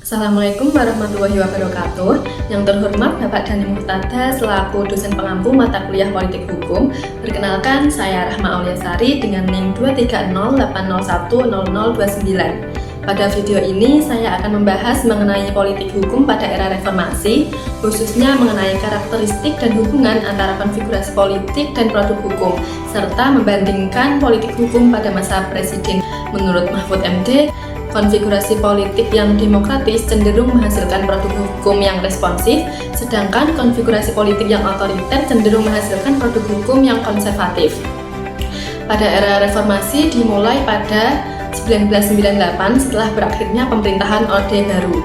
Assalamualaikum warahmatullahi wabarakatuh. Yang terhormat Bapak Dhani Muhtada selaku dosen pengampu mata kuliah Politik Hukum. Perkenalkan, saya Rahma Auliasari dengan NIM 23080010029. Pada video ini saya akan membahas mengenai politik hukum pada era reformasi, khususnya mengenai karakteristik dan hubungan antara konfigurasi politik dan produk hukum, serta membandingkan politik hukum pada masa Presiden. Menurut Mahfud MD, konfigurasi politik yang demokratis cenderung menghasilkan produk hukum yang responsif, sedangkan konfigurasi politik yang otoriter cenderung menghasilkan produk hukum yang konservatif. Pada era reformasi dimulai pada 1998 setelah berakhirnya pemerintahan Orde Baru.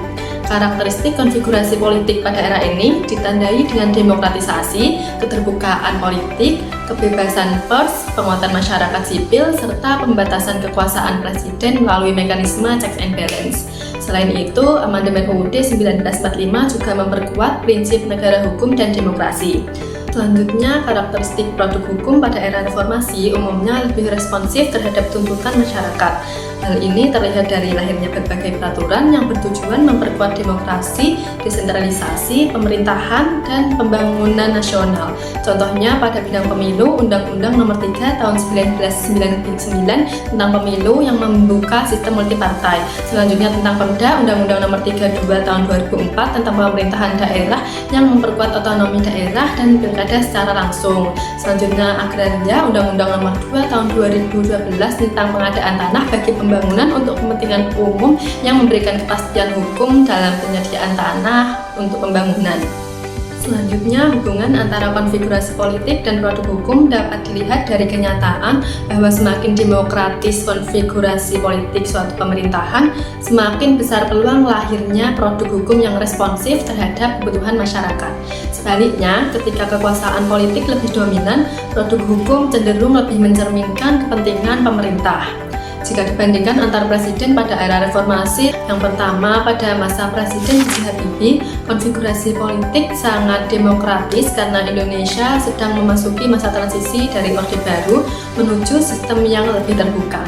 Karakteristik konfigurasi politik pada era ini ditandai dengan demokratisasi, keterbukaan politik, kebebasan pers, penguatan masyarakat sipil, serta pembatasan kekuasaan presiden melalui mekanisme checks and balance. Selain itu, Amandemen UUD 1945 juga memperkuat prinsip negara hukum dan demokrasi. Selanjutnya, karakteristik produk hukum pada era reformasi umumnya lebih responsif terhadap tuntutan masyarakat. Hal ini terlihat dari lahirnya berbagai peraturan yang bertujuan memperkuat demokrasi, desentralisasi, pemerintahan, dan pembangunan nasional. Contohnya pada bidang pemilu, Undang-Undang Nomor 3 Tahun 1999 tentang pemilu yang membuka sistem multipartai. Selanjutnya tentang Pemda, Undang-Undang Nomor 32 Tahun 2004 tentang pemerintahan daerah yang memperkuat otonomi daerah dan pilkada secara langsung. Selanjutnya agraria, Undang-Undang Nomor 2 Tahun 2012 tentang pengadaan tanah bagi pembangunan untuk kepentingan umum yang memberikan kepastian hukum dalam penyediaan tanah untuk pembangunan. Selanjutnya, hubungan antara konfigurasi politik dan produk hukum dapat dilihat dari kenyataan bahwa semakin demokratis konfigurasi politik suatu pemerintahan, semakin besar peluang lahirnya produk hukum yang responsif terhadap kebutuhan masyarakat. Sebaliknya, ketika kekuasaan politik lebih dominan, produk hukum cenderung lebih mencerminkan kepentingan pemerintah. Jika dibandingkan antar presiden pada era reformasi, yang pertama pada masa Presiden B.J. Habibie, konfigurasi politik sangat demokratis karena Indonesia sedang memasuki masa transisi dari Orde Baru menuju sistem yang lebih terbuka.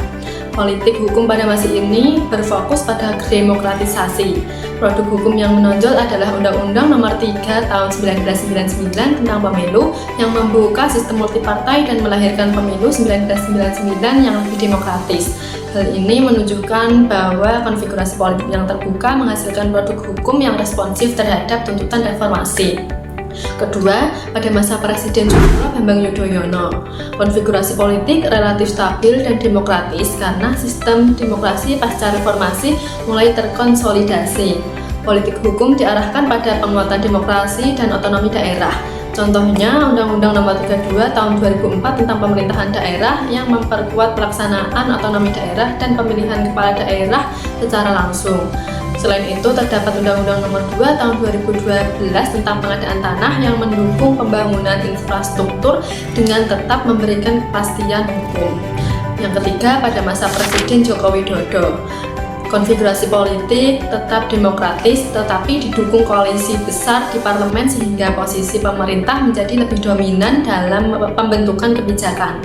Politik hukum pada masa ini berfokus pada demokratisasi. Produk hukum yang menonjol adalah Undang-Undang Nomor 3 Tahun 1999 tentang pemilu yang membuka sistem multipartai dan melahirkan pemilu 1999 yang lebih demokratis. Hal ini menunjukkan bahwa konfigurasi politik yang terbuka menghasilkan produk hukum yang responsif terhadap tuntutan reformasi. Kedua, pada masa Presiden Susilo Bambang Yudhoyono, konfigurasi politik relatif stabil dan demokratis karena sistem demokrasi pasca reformasi mulai terkonsolidasi. Politik hukum diarahkan pada penguatan demokrasi dan otonomi daerah. Contohnya, Undang-Undang Nomor 32 Tahun 2004 tentang pemerintahan daerah yang memperkuat pelaksanaan otonomi daerah dan pemilihan kepala daerah secara langsung. Selain itu, terdapat Undang-Undang Nomor 2 Tahun 2012 tentang pengadaan tanah yang mendukung pembangunan infrastruktur dengan tetap memberikan kepastian hukum. Yang ketiga, pada masa Presiden Joko Widodo, konfigurasi politik tetap demokratis tetapi didukung koalisi besar di parlemen sehingga posisi pemerintah menjadi lebih dominan dalam pembentukan kebijakan.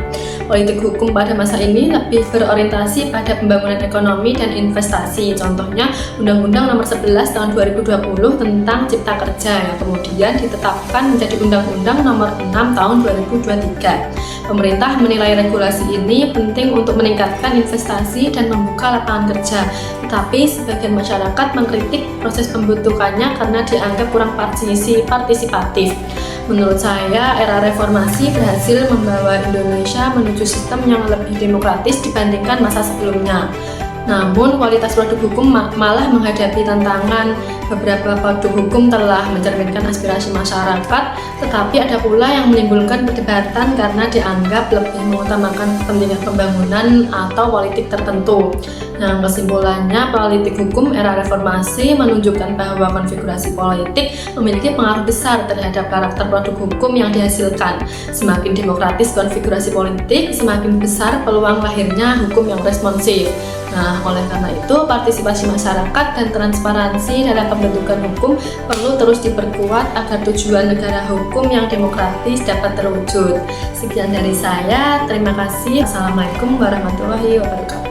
Politik hukum pada masa ini lebih berorientasi pada pembangunan ekonomi dan investasi. Contohnya Undang-Undang Nomor 11 Tahun 2020 tentang Cipta Kerja yang kemudian ditetapkan menjadi Undang-Undang Nomor 6 Tahun 2023. Pemerintah menilai regulasi ini penting untuk meningkatkan investasi dan membuka lapangan kerja. Tetapi sebagian masyarakat mengkritik proses pembentukannya karena dianggap kurang partisipatif. Menurut saya, era reformasi berhasil membawa Indonesia menuju sistem yang lebih demokratis dibandingkan masa sebelumnya. Namun, kualitas produk hukum malah menghadapi tantangan. Beberapa produk hukum telah mencerminkan aspirasi masyarakat, tetapi ada pula yang menimbulkan perdebatan karena dianggap lebih mengutamakan kepentingan pembangunan atau politik tertentu. Nah, kesimpulannya, politik hukum era reformasi menunjukkan bahwa konfigurasi politik memiliki pengaruh besar terhadap karakter produk hukum yang dihasilkan. Semakin demokratis konfigurasi politik, semakin besar peluang lahirnya hukum yang responsif. Nah, oleh karena itu, partisipasi masyarakat dan transparansi dalam pembentukan hukum perlu terus diperkuat agar tujuan negara hukum yang demokratis dapat terwujud. Sekian dari saya, terima kasih. Assalamualaikum warahmatullahi wabarakatuh.